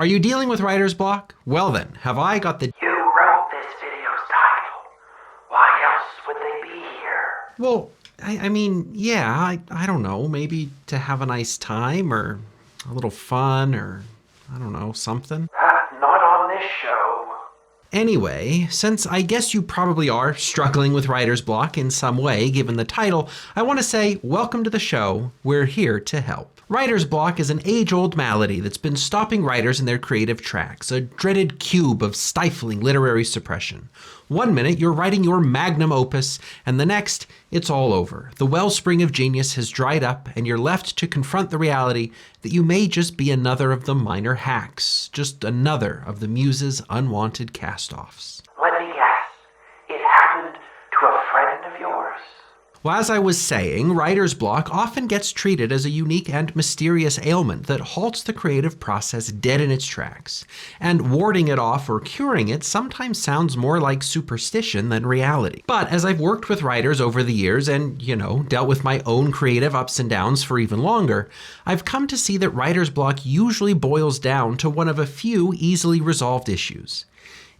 Are you dealing with writer's block? Well then, have I got the... You wrote this video's title. Why else would they be here? Well, I mean, yeah, I don't know, maybe to have a nice time or a little fun or, I don't know, something. Not on this show. Anyway, since I guess you probably are struggling with writer's block in some way, given the title, I want to say welcome to the show. We're here to help. Writer's block is an age-old malady that's been stopping writers in their creative tracks, a dreaded cube of stifling literary suppression. One minute you're writing your magnum opus, and the next, it's all over. The wellspring of genius has dried up, and you're left to confront the reality that you may just be another of the minor hacks, just another of the muse's unwanted cast-offs. Let me guess. It happened to a friend of yours? Well, as I was saying, writer's block often gets treated as a unique and mysterious ailment that halts the creative process dead in its tracks. And warding it off or curing it sometimes sounds more like superstition than reality. But as I've worked with writers over the years and, dealt with my own creative ups and downs for even longer, I've come to see that writer's block usually boils down to one of a few easily resolved issues.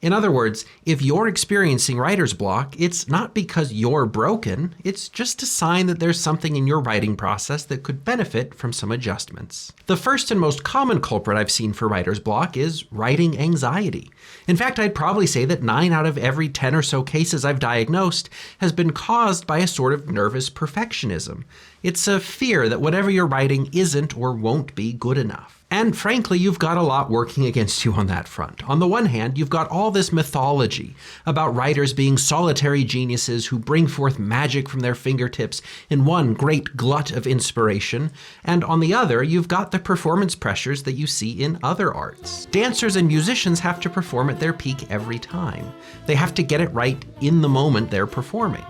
In other words, if you're experiencing writer's block, it's not because you're broken, it's just a sign that there's something in your writing process that could benefit from some adjustments. The first and most common culprit I've seen for writer's block is writing anxiety. In fact, I'd probably say that 9 out of every 10 or so cases I've diagnosed has been caused by a sort of nervous perfectionism. It's a fear that whatever you're writing isn't or won't be good enough. And frankly, you've got a lot working against you on that front. On the one hand, you've got all this mythology about writers being solitary geniuses who bring forth magic from their fingertips in one great glut of inspiration. And on the other, you've got the performance pressures that you see in other arts. Dancers and musicians have to perform at their peak every time. They have to get it right in the moment they're performing.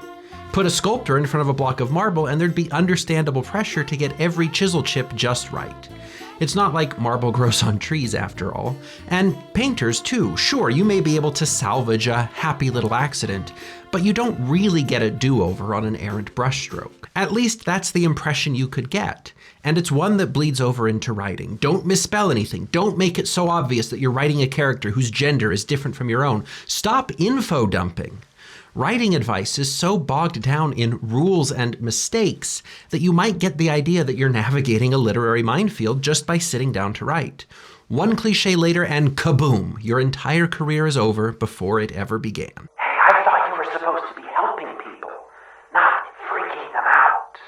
Put a sculptor in front of a block of marble and there'd be understandable pressure to get every chisel chip just right. It's not like marble grows on trees after all. And painters too. Sure, you may be able to salvage a happy little accident, but you don't really get a do-over on an errant brushstroke. At least that's the impression you could get. And it's one that bleeds over into writing. Don't misspell anything. Don't make it so obvious that you're writing a character whose gender is different from your own. Stop info dumping. Writing advice is so bogged down in rules and mistakes that you might get the idea that you're navigating a literary minefield just by sitting down to write. One cliche later and kaboom, your entire career is over before it ever began. Hey, I thought you were supposed to be helping people, not freaking them out.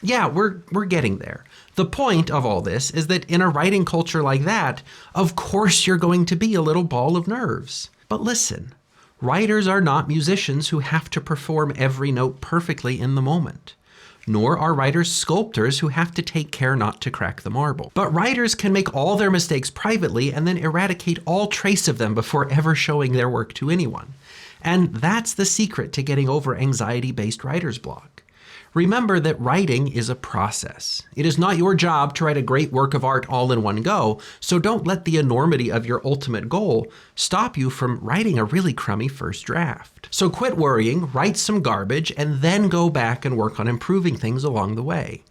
Yeah, we're getting there. The point of all this is that in a writing culture like that, of course you're going to be a little ball of nerves. But listen. Writers are not musicians who have to perform every note perfectly in the moment. Nor are writers sculptors who have to take care not to crack the marble. But writers can make all their mistakes privately and then eradicate all trace of them before ever showing their work to anyone. And that's the secret to getting over anxiety-based writer's block. Remember that writing is a process. It is not your job to write a great work of art all in one go, so don't let the enormity of your ultimate goal stop you from writing a really crummy first draft. So quit worrying, write some garbage, and then go back and work on improving things along the way.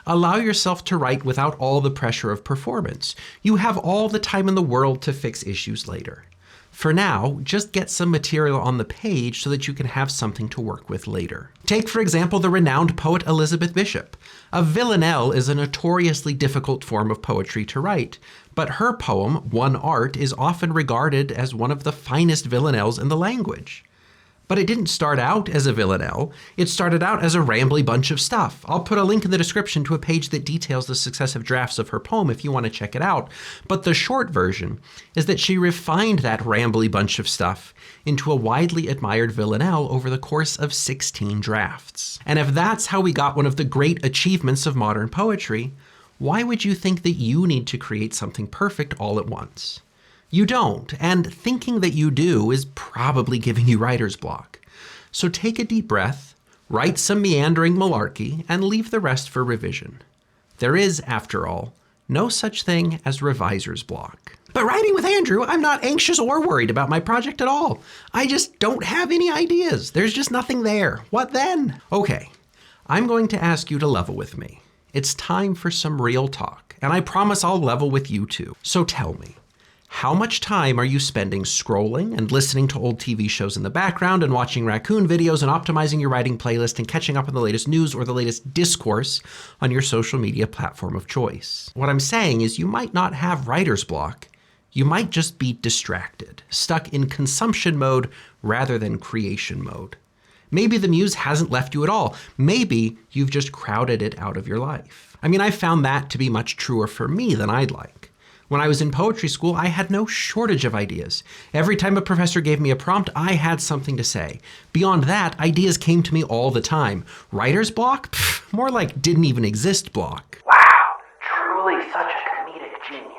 Allow yourself to write without all the pressure of performance. You have all the time in the world to fix issues later. For now, just get some material on the page so that you can have something to work with later. Take, for example, the renowned poet Elizabeth Bishop. A villanelle is a notoriously difficult form of poetry to write, but her poem, One Art, is often regarded as one of the finest villanelles in the language. But it didn't start out as a villanelle. It started out as a rambly bunch of stuff. I'll put a link in the description to a page that details the successive drafts of her poem if you want to check it out. But the short version is that she refined that rambly bunch of stuff into a widely admired villanelle over the course of 16 drafts. And if that's how we got one of the great achievements of modern poetry, why would you think that you need to create something perfect all at once? You don't, and thinking that you do is probably giving you writer's block. So take a deep breath, write some meandering malarkey, and leave the rest for revision. There is, after all, no such thing as reviser's block. But writing with Andrew, I'm not anxious or worried about my project at all. I just don't have any ideas. There's just nothing there. What then? Okay, I'm going to ask you to level with me. It's time for some real talk, and I promise I'll level with you too. So tell me, How much time are you spending scrolling and listening to old TV shows in the background and watching raccoon videos and optimizing your writing playlist and catching up on the latest news or the latest discourse on your social media platform of choice? What I'm saying is you might not have writer's block. You might just be distracted, stuck in consumption mode rather than creation mode. Maybe the muse hasn't left you at all. Maybe you've just crowded it out of your life. I mean, I found that to be much truer for me than I'd like. When I was in poetry school, I had no shortage of ideas. Every time a professor gave me a prompt, I had something to say. Beyond that, ideas came to me all the time. Writer's block? Pfft, more like didn't even exist block. Wow, truly such a comedic genius.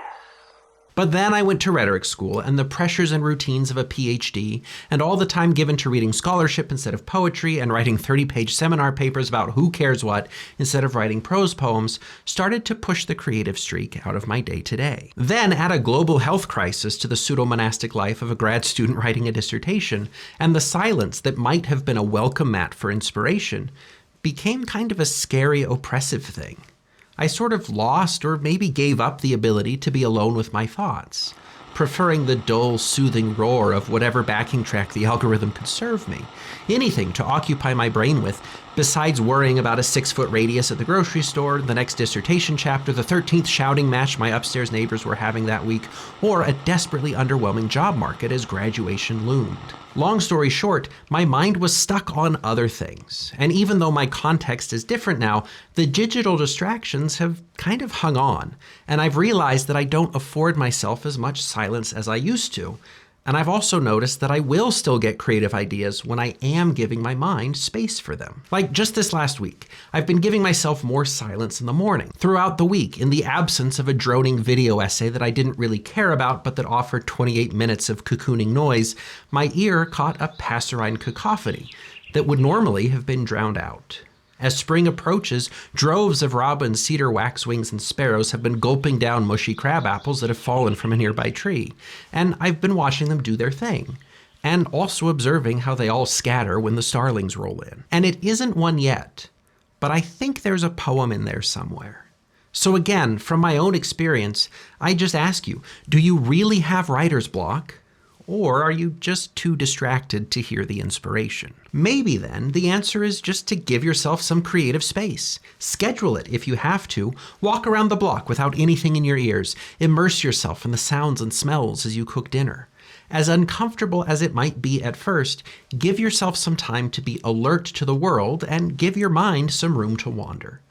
But then I went to rhetoric school, and the pressures and routines of a PhD, and all the time given to reading scholarship instead of poetry, and writing 30-page seminar papers about who cares what instead of writing prose poems, started to push the creative streak out of my day-to-day. Then add a global health crisis to the pseudo-monastic life of a grad student writing a dissertation, and the silence that might have been a welcome mat for inspiration became kind of a scary, oppressive thing. I sort of lost or maybe gave up the ability to be alone with my thoughts, preferring the dull, soothing roar of whatever backing track the algorithm could serve me. Anything to occupy my brain with, besides worrying about a 6-foot radius at the grocery store, the next dissertation chapter, the 13th shouting match my upstairs neighbors were having that week, or a desperately underwhelming job market as graduation loomed. Long story short, my mind was stuck on other things. And even though my context is different now, the digital distractions have kind of hung on. And I've realized that I don't afford myself as much silence as I used to. And I've also noticed that I will still get creative ideas when I am giving my mind space for them. Like just this last week, I've been giving myself more silence in the morning. Throughout the week, in the absence of a droning video essay that I didn't really care about but that offered 28 minutes of cocooning noise, my ear caught a passerine cacophony that would normally have been drowned out. As spring approaches, droves of robins, cedar waxwings, and sparrows have been gulping down mushy crab apples that have fallen from a nearby tree, and I've been watching them do their thing, and also observing how they all scatter when the starlings roll in. And it isn't one yet, but I think there's a poem in there somewhere. So again, from my own experience, I just ask you, do you really have writer's block? Or are you just too distracted to hear the inspiration? Maybe then the answer is just to give yourself some creative space. Schedule it if you have to. Walk around the block without anything in your ears. Immerse yourself in the sounds and smells as you cook dinner. As uncomfortable as it might be at first, give yourself some time to be alert to the world and give your mind some room to wander.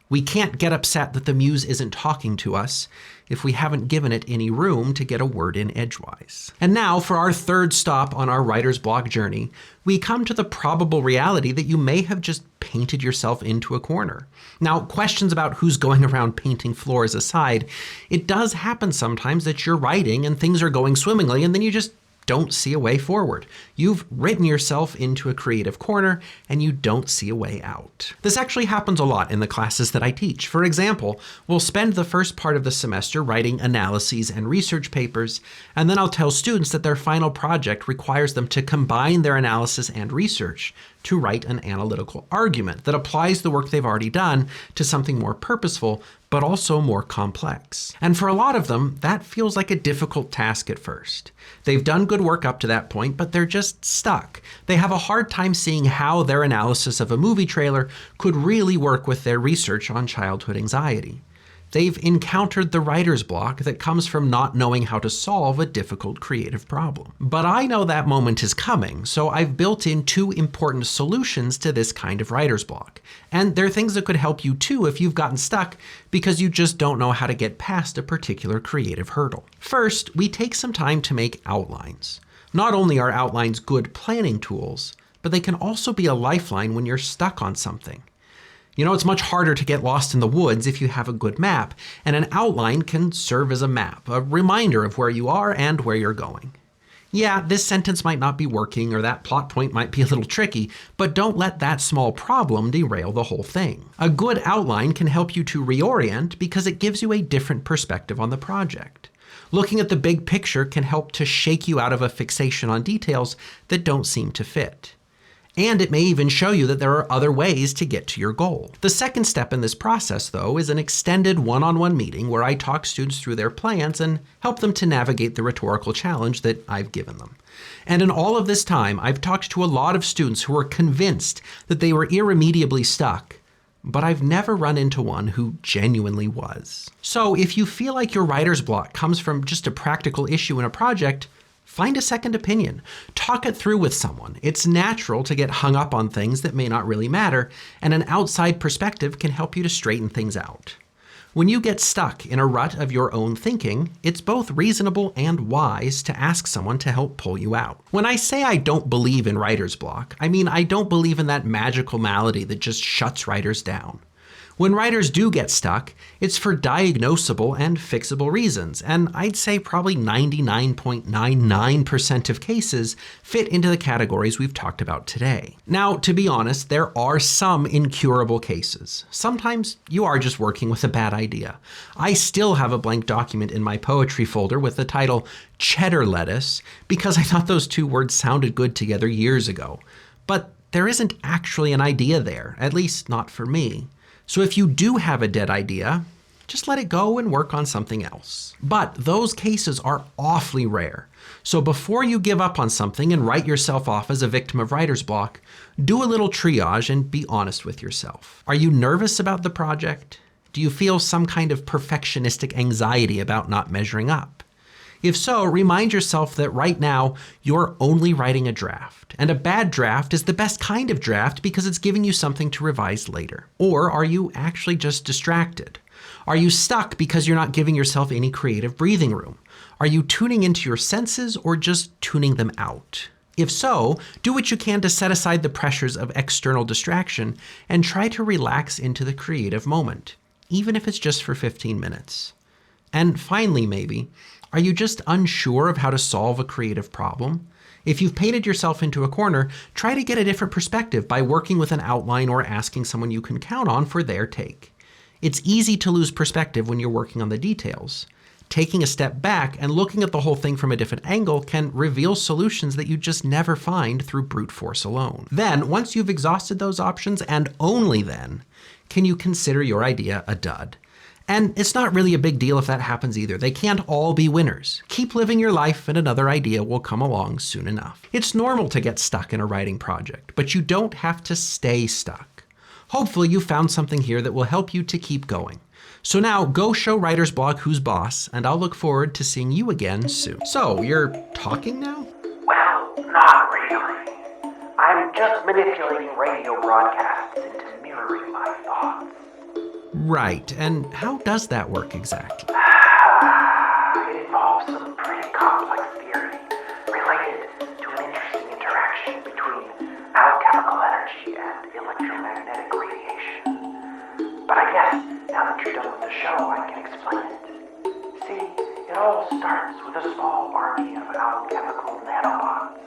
We can't get upset that the muse isn't talking to us if we haven't given it any room to get a word in edgewise. And now, for our third stop on our writer's block journey, we come to the probable reality that you may have just painted yourself into a corner. Now, questions about who's going around painting floors aside, it does happen sometimes that you're writing and things are going swimmingly and then you just don't see a way forward. You've written yourself into a creative corner and you don't see a way out. This actually happens a lot in the classes that I teach. For example, we'll spend the first part of the semester writing analyses and research papers, and then I'll tell students that their final project requires them to combine their analysis and research to write an analytical argument that applies the work they've already done to something more purposeful, but also more complex. And for a lot of them, that feels like a difficult task at first. They've done good work up to that point, but they're just stuck. They have a hard time seeing how their analysis of a movie trailer could really work with their research on childhood anxiety. They've encountered the writer's block that comes from not knowing how to solve a difficult creative problem. But I know that moment is coming, so I've built in 2 important solutions to this kind of writer's block. And they're things that could help you too if you've gotten stuck because you just don't know how to get past a particular creative hurdle. First, we take some time to make outlines. Not only are outlines good planning tools, but they can also be a lifeline when you're stuck on something. You know, it's much harder to get lost in the woods if you have a good map, and an outline can serve as a map, a reminder of where you are and where you're going. Yeah, this sentence might not be working or that plot point might be a little tricky, but don't let that small problem derail the whole thing. A good outline can help you to reorient because it gives you a different perspective on the project. Looking at the big picture can help to shake you out of a fixation on details that don't seem to fit. And it may even show you that there are other ways to get to your goal. The second step in this process, though, is an extended one-on-one meeting where I talk students through their plans and help them to navigate the rhetorical challenge that I've given them. And in all of this time, I've talked to a lot of students who are convinced that they were irremediably stuck, but I've never run into one who genuinely was. So if you feel like your writer's block comes from just a practical issue in a project, find a second opinion. Talk it through with someone. It's natural to get hung up on things that may not really matter, and an outside perspective can help you to straighten things out. When you get stuck in a rut of your own thinking, it's both reasonable and wise to ask someone to help pull you out. When I say I don't believe in writer's block, I mean I don't believe in that magical malady that just shuts writers down. When writers do get stuck, it's for diagnosable and fixable reasons, and I'd say probably 99.99% of cases fit into the categories we've talked about today. Now, to be honest, there are some incurable cases. Sometimes you are just working with a bad idea. I still have a blank document in my poetry folder with the title Cheddar Lettuce because I thought those two words sounded good together years ago. But there isn't actually an idea there, at least not for me. So if you do have a dead idea, just let it go and work on something else. But those cases are awfully rare. So before you give up on something and write yourself off as a victim of writer's block, do a little triage and be honest with yourself. Are you nervous about the project? Do you feel some kind of perfectionistic anxiety about not measuring up? If so, remind yourself that right now, you're only writing a draft. And a bad draft is the best kind of draft because it's giving you something to revise later. Or are you actually just distracted? Are you stuck because you're not giving yourself any creative breathing room? Are you tuning into your senses or just tuning them out? If so, do what you can to set aside the pressures of external distraction and try to relax into the creative moment, even if it's just for 15 minutes. And finally, maybe, are you just unsure of how to solve a creative problem? If you've painted yourself into a corner, try to get a different perspective by working with an outline or asking someone you can count on for their take. It's easy to lose perspective when you're working on the details. Taking a step back and looking at the whole thing from a different angle can reveal solutions that you just never find through brute force alone. Then, once you've exhausted those options, and only then, can you consider your idea a dud. And it's not really a big deal if that happens either. They can't all be winners. Keep living your life and another idea will come along soon enough. It's normal to get stuck in a writing project, but you don't have to stay stuck. Hopefully you found something here that will help you to keep going. So now go show writer's block who's boss, and I'll look forward to seeing you again soon. So, you're talking now? Well, not really. I'm just manipulating radio broadcasts into mirroring my thoughts. Right, and how does that work exactly? It involves some pretty complex theory related to an interesting interaction between alchemical energy and electromagnetic radiation. But I guess now that you're done with the show, I can explain it. See, it all starts with a small army of alchemical nanobots.